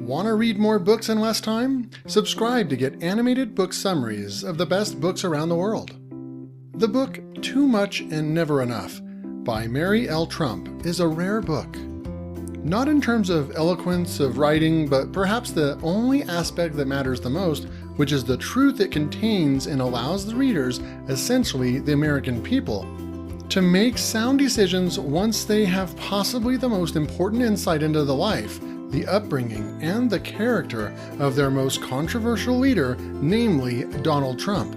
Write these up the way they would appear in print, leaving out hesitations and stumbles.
Want to read more books in less time? Subscribe to get animated book summaries of the best books around the world. The book Too Much and Never Enough by Mary L. Trump is a rare book. Not in terms of eloquence of writing, but perhaps the only aspect that matters the most, which is the truth it contains and allows the readers, essentially the American people, to make sound decisions once they have possibly the most important insight into the life, the upbringing, and the character of their most controversial leader, namely Donald Trump.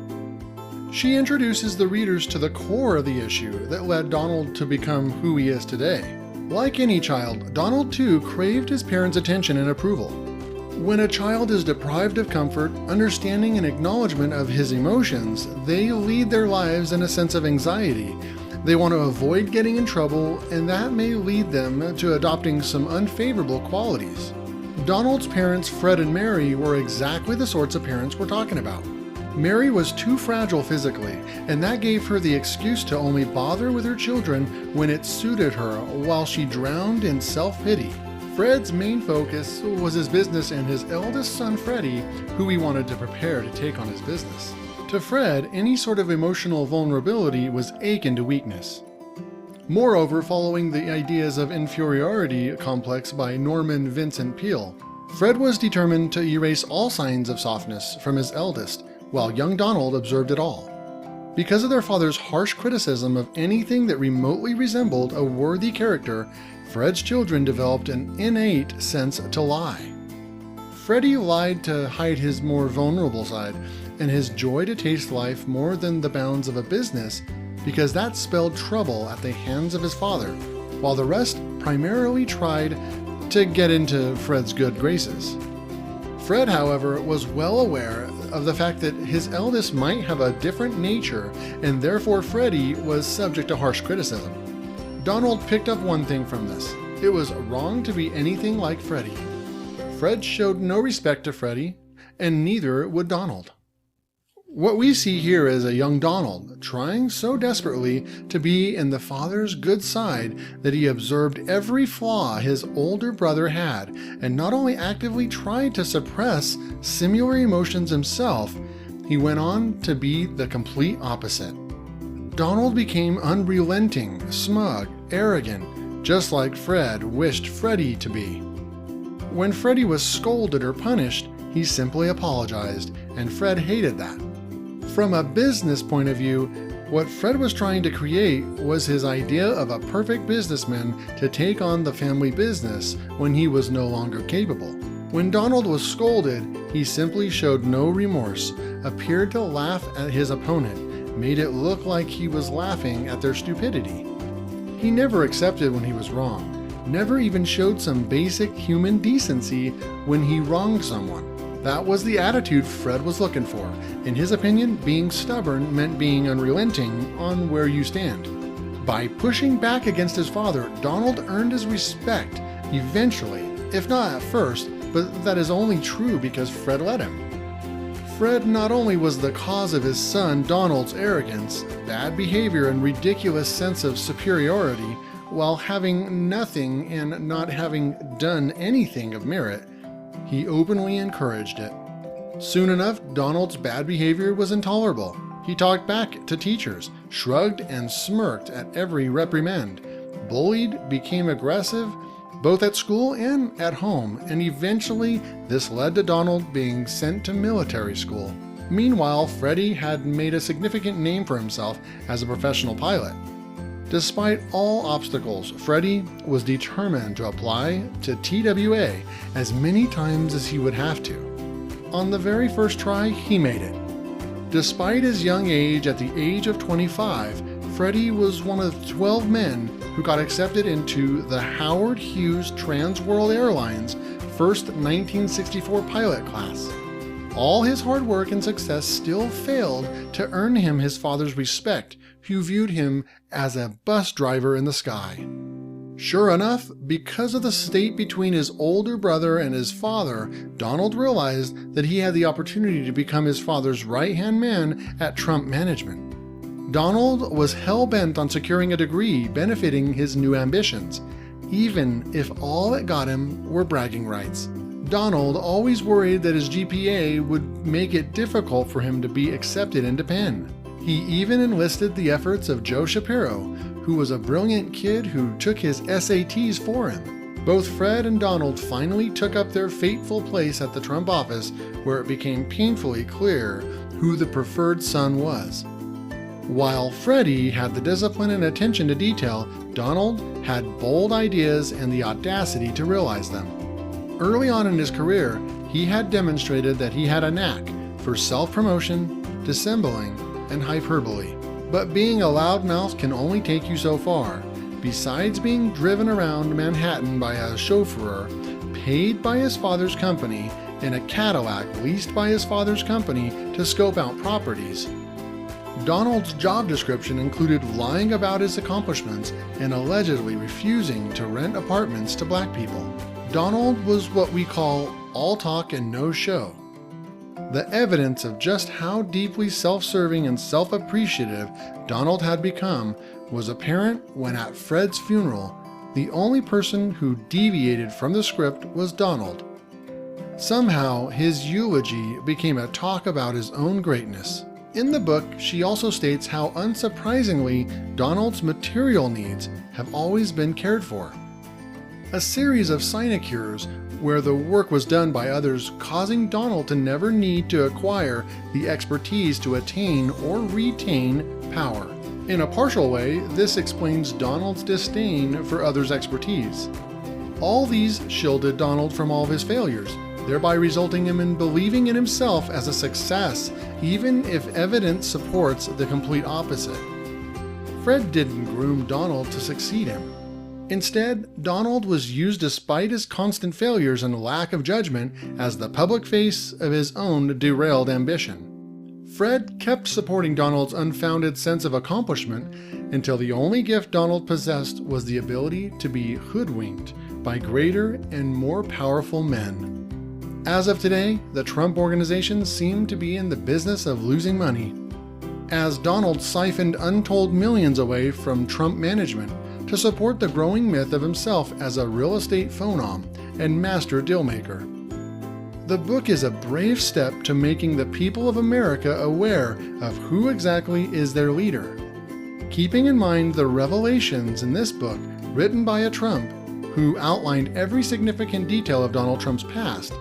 She introduces the readers to the core of the issue that led Donald to become who he is today. Like any child, Donald too craved his parents' attention and approval. When a child is deprived of comfort, understanding, and acknowledgement of his emotions, they lead their lives in a sense of anxiety. They want to avoid getting in trouble, and that may lead them to adopting some unfavorable qualities. Donald's parents, Fred and Mary, were exactly the sorts of parents we're talking about. Mary was too fragile physically, and that gave her the excuse to only bother with her children when it suited her, while she drowned in self-pity. Fred's main focus was his business and his eldest son, Freddy, who he wanted to prepare to take on his business. To Fred, any sort of emotional vulnerability was akin to weakness. Moreover, following the ideas of inferiority complex by Norman Vincent Peale, Fred was determined to erase all signs of softness from his eldest, while young Donald observed it all. Because of their father's harsh criticism of anything that remotely resembled a worthy character, Fred's children developed an innate sense to lie. Freddy lied to hide his more vulnerable side and his joy to taste life more than the bounds of a business, because that spelled trouble at the hands of his father, while the rest primarily tried to get into Fred's good graces. Fred, however, was well aware of the fact that his eldest might have a different nature, and therefore Freddy was subject to harsh criticism. Donald picked up one thing from this. It was wrong to be anything like Freddy. Fred showed no respect to Freddy, and neither would Donald. What we see here is a young Donald trying so desperately to be in the father's good side that he observed every flaw his older brother had, and not only actively tried to suppress similar emotions himself, he went on to be the complete opposite. Donald became unrelenting, smug, arrogant, just like Fred wished Freddy to be. When Freddy was scolded or punished, he simply apologized, and Fred hated that. From a business point of view, what Fred was trying to create was his idea of a perfect businessman to take on the family business when he was no longer capable. When Donald was scolded, he simply showed no remorse, appeared to laugh at his opponent, made it look like he was laughing at their stupidity. He never accepted when he was wrong, never even showed some basic human decency when he wronged someone. That was the attitude Fred was looking for. In his opinion, being stubborn meant being unrelenting on where you stand. By pushing back against his father, Donald earned his respect eventually, if not at first, but that is only true because Fred let him. Fred not only was the cause of his son Donald's arrogance, bad behavior, and ridiculous sense of superiority, while having nothing and not having done anything of merit, he openly encouraged it. Soon enough, Donald's bad behavior was intolerable. He talked back to teachers, shrugged and smirked at every reprimand, bullied, became aggressive, both at school and at home, and eventually this led to Donald being sent to military school. Meanwhile, Freddy had made a significant name for himself as a professional pilot. Despite all obstacles, Freddy was determined to apply to TWA as many times as he would have to. On the very first try, he made it. Despite his young age, at the age of 25, Freddy was one of 12 men who got accepted into the Howard Hughes Trans World Airlines first 1964 pilot class. All his hard work and success still failed to earn him his father's respect, who viewed him as a bus driver in the sky. Sure enough, because of the state between his older brother and his father, Donald realized that he had the opportunity to become his father's right-hand man at Trump management. Donald was hell-bent on securing a degree benefiting his new ambitions, even if all it got him were bragging rights. Donald always worried that his GPA would make it difficult for him to be accepted into Penn. He even enlisted the efforts of Joe Shapiro, who was a brilliant kid who took his SATs for him. Both Fred and Donald finally took up their fateful place at the Trump office, where it became painfully clear who the preferred son was. While Freddy had the discipline and attention to detail, Donald had bold ideas and the audacity to realize them. Early on in his career, he had demonstrated that he had a knack for self-promotion, dissembling, and hyperbole. But being a loudmouth can only take you so far. Besides being driven around Manhattan by a chauffeur paid by his father's company in a Cadillac leased by his father's company to scope out properties, Donald's job description included lying about his accomplishments and allegedly refusing to rent apartments to black people. Donald was what we call all talk and no show. The evidence of just how deeply self-serving and self-appreciative Donald had become was apparent when at Fred's funeral, the only person who deviated from the script was Donald. Somehow, his eulogy became a talk about his own greatness. In the book, she also states how unsurprisingly, Donald's material needs have always been cared for. A series of sinecures where the work was done by others, causing Donald to never need to acquire the expertise to attain or retain power. In a partial way, this explains Donald's disdain for others' expertise. All these shielded Donald from all of his failures, thereby resulting him in believing in himself as a success, even if evidence supports the complete opposite. Fred didn't groom Donald to succeed him. Instead, Donald was used despite his constant failures and lack of judgment as the public face of his own derailed ambition. Fred kept supporting Donald's unfounded sense of accomplishment until the only gift Donald possessed was the ability to be hoodwinked by greater and more powerful men. As of today, the Trump Organization seemed to be in the business of losing money, as Donald siphoned untold millions away from Trump management to support the growing myth of himself as a real estate phenom and master dealmaker. The book is a brave step to making the people of America aware of who exactly is their leader. Keeping in mind the revelations in this book written by a Trump who outlined every significant detail of Donald Trump's past,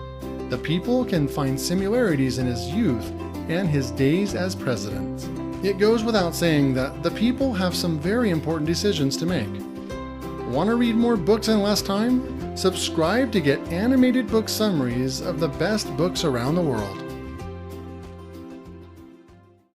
the people can find similarities in his youth and his days as president. It goes without saying that the people have some very important decisions to make. Want to read more books in less time? Subscribe to get animated book summaries of the best books around the world.